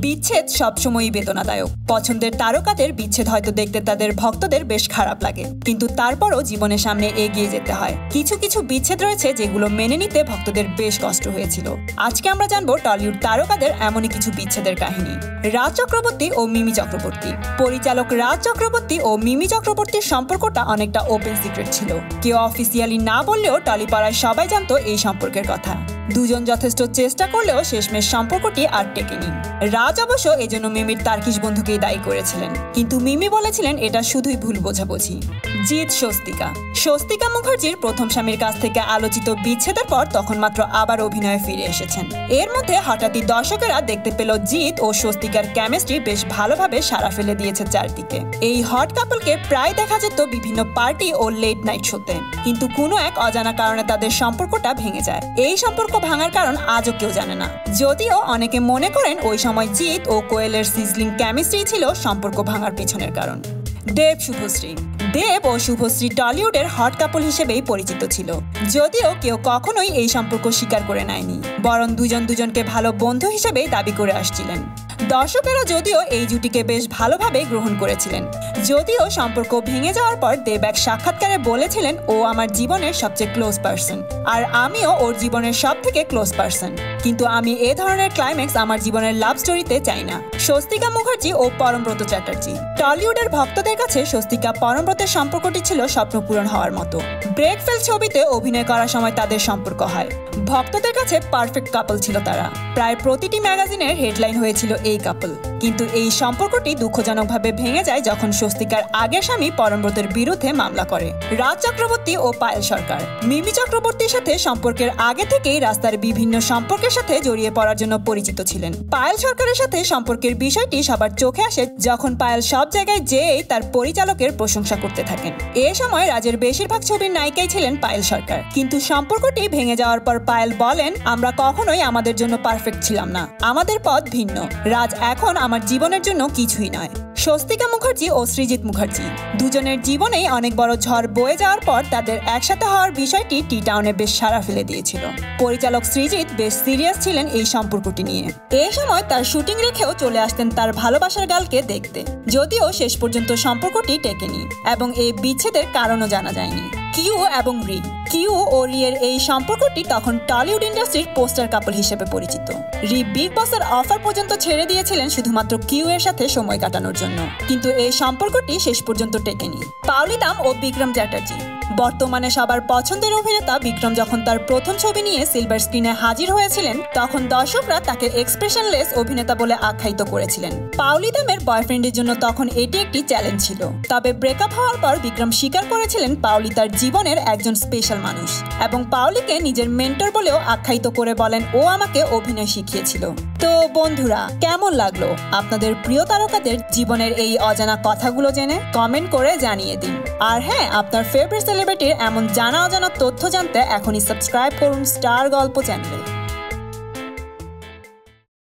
বিচ্ছেদ সবসময়ই বেদনাদায়ক। পছন্দের তারকাদের বিচ্ছেদ হয়তো দেখতে তাদের ভক্তদের বেশ খারাপ লাগে, কিন্তু তারপরও জীবনের সামনে এগিয়ে যেতে হয়। কিছু কিছু বিচ্ছেদ রয়েছে যেগুলো মেনে নিতে ভক্তদের বেশ কষ্ট হয়েছিল। আজকে আমরা জানবো টলিউড তারকাদের এমনই কিছু বিচ্ছেদের কাহিনী। রাজ চক্রবর্তী ও মিমি চক্রবর্তী। পরিচালক রাজ চক্রবর্তী ও মিমি চক্রবর্তীর সম্পর্কটা অনেকটা ওপেন সিক্রেট ছিল। কেউ অফিসিয়ালি না বললেও টলিপাড়ায় সবাই জানতো এই সম্পর্কের কথা। দুজন যথেষ্ট চেষ্টা করলেও শেষমেশ সম্পর্কটি আর টেকেনি। রাজ অবশ্য এজন্য মিমির তার্কিশ বন্ধুকেই দায়ী করেছিলেন, কিন্তু মিমি বলেছিলেন এটা শুধুই ভুল বোঝাবুঝি। জিৎ স্বস্তিকা। স্বস্তিকা মুখার্জির প্রথম স্বামীর কাছ থেকে আলোচিত বিচ্ছেদের পর তখন মাত্র আবার অভিনয়ে ফিরে এসেছেন। এর মধ্যে হঠাৎই দর্শকেরা দেখতে পেল জিৎ ও স্বস্তিকার কেমিস্ট্রি বেশ ভালোভাবে সাড়া ফেলে দিয়েছে চারদিকে। এই হট কাপলকে প্রায় দেখা যেত বিভিন্ন পার্টি ও লেট নাইট শোতে, কিন্তু কোনো এক অজানা কারণে তাদের সম্পর্কটা ভেঙে যায়। এই সম্পর্ক ভাঙার কারণ আজও কেউ জানে না, যদিও অনেকে মনে করেন ওই সময় জিৎ ও কোয়েলের সিজলিং কেমিস্ট্রি ছিল সম্পর্ক ভাঙার পিছনের কারণ। দেব শুভশ্রী। দেব ও শুভশ্রী টলিউডের হট কাপল হিসেবেই পরিচিত ছিল, যদিও কেউ কখনোই এই সম্পর্ক স্বীকার করে নেয়নি, বরং দুজনকে ভালো বন্ধু হিসেবেই দাবি করে আসছিলেন। দর্শকেরা যদিও এই জুটিকে বেশ ভালোভাবে গ্রহণ করেছিলেন। যদিও সম্পর্ক ভেঙে যাওয়ার পর দেব এক সাক্ষাৎকারে বলেছিলেন, ও আমার জীবনের সবচেয়ে ক্লোজ পার্সন, আর আমিও ওর জীবনের সব থেকে ক্লোজ পার্সন, কিন্তু আমি এ ধরনের ক্লাইম্যাক্স আমার জীবনের লাভ স্টোরিতে চাই না। স্বস্তিকা মুখার্জি ও পরমব্রত চ্যাটার্জি। টলিউডের ভক্তদের কাছে স্বস্তিকা পরমব্রতের সম্পর্কটি ছিল স্বপ্ন পূরণ হওয়ার মতো। ব্রেকফেল ছবিতে অভিনয় করার সময় তাদের সম্পর্ক হয়। ভক্তদের কাছে পারফেক্ট কাপল ছিল তারা। প্রায় প্রতিটি ম্যাগাজিনের হেডলাইন হয়েছিল এই কাপল। কিন্তু এই সম্পর্কটি দুঃখজনকভাবে ভেঙে যায় যখন স্বস্তিকার আগের স্বামী পরমব্রতের বিরুদ্ধে মামলা করে রাজ চক্রবর্তী ও পায়েল সরকার। মিমি চক্রবর্তীর সাথে সম্পর্কের আগে থেকেই রাস্তার বিভিন্ন সম্পর্কের সাথে জড়িয়ে পড়ার জন্য পরিচিত ছিলেন। পায়েল সরকারের সাথে সম্পর্কের বিষয়টি সবার চোখে আসে যখন পায়েল সব জায়গায় যেয়েই তার পরিচালকের প্রশংসা করতে থাকেন। এ সময় রাজের বেশিরভাগ ছবির নায়িকাই ছিলেন পায়েল সরকার, কিন্তু সম্পর্কটি ভেঙে যাওয়ার পর পায়েল বলেন, আমরা কখনোই আমাদের জন্য পারফেক্ট ছিলাম না, আমাদের পথ ভিন্ন। রাজ এখন আমার জীবনের জন্য কিছুই নয়। স্বস্তিকা মুখার্জি ও সৃজিত মুখার্জি। দুজনের জীবনেই অনেক বড় ঝড় বয়ে যাওয়ার পর তাদের একসাথে হওয়ার বিষয়টি টি টাউনে বেশ সাড়া ফেলে দিয়েছিল। পরিচালক সৃজিত বেশ সিরিয়াস ছিলেন এই সম্পর্কটি নিয়ে। এই সময় তার শুটিং রেখেও চলে আসতেন তার ভালোবাসার গালকে দেখতে, যদিও শেষ পর্যন্ত সম্পর্কটি টেকেনি এবং এই বিচ্ছেদের কারণও জানা যায়নি। কিউ এবং রি। কিউ ও রিয়ের এই সম্পর্কটি তখন টলিউড ইন্ডাস্ট্রির পোস্টার কাপল হিসেবে পরিচিত। রি বিগ বসের অফার পর্যন্ত ছেড়ে দিয়েছিলেন শুধুমাত্র কিউ এর সাথে সময় কাটানোর জন্য, কিন্তু এই সম্পর্কটি শেষ পর্যন্ত টেকেনি। পাওলি দাম ও বিক্রম চ্যাটার্জি। বর্তমানে সবার পছন্দের অভিনেতা বিক্রম যখন তার প্রথম ছবি নিয়ে সিলভার স্ক্রিনে হাজির হয়েছিলেন, তখন দর্শকরা তাকে এক্সপ্রেশনলেস অভিনেতা বলে আখ্যায়িত করেছিলেন। পাওলি দামের বয়ফ্রেন্ডের জন্য তখন এটি একটি চ্যালেঞ্জ ছিল। তবে ব্রেকআপ হওয়ার পর বিক্রম স্বীকার করেছিলেন পাওলি তার জীবনের একজন স্পেশাল মানুষ, এবং পাওলিকে নিজের মেন্টর বলেও আখ্যায়িত করে বলেন, ও আমাকে অভিনয় শিখিয়েছিল। তো বন্ধুরা, কেমন লাগলো আপনাদের প্রিয় তারকাদের জীবনের এই অজানা কথাগুলো জেনে? কমেন্ট করে জানিয়ে দিন। আর হ্যাঁ, আপনার ফেভারিট সেলিব্রিটির এমন জানা অজানা তথ্য জানতে এখনই সাবস্ক্রাইব করুন স্টার গল্প চ্যানেলে।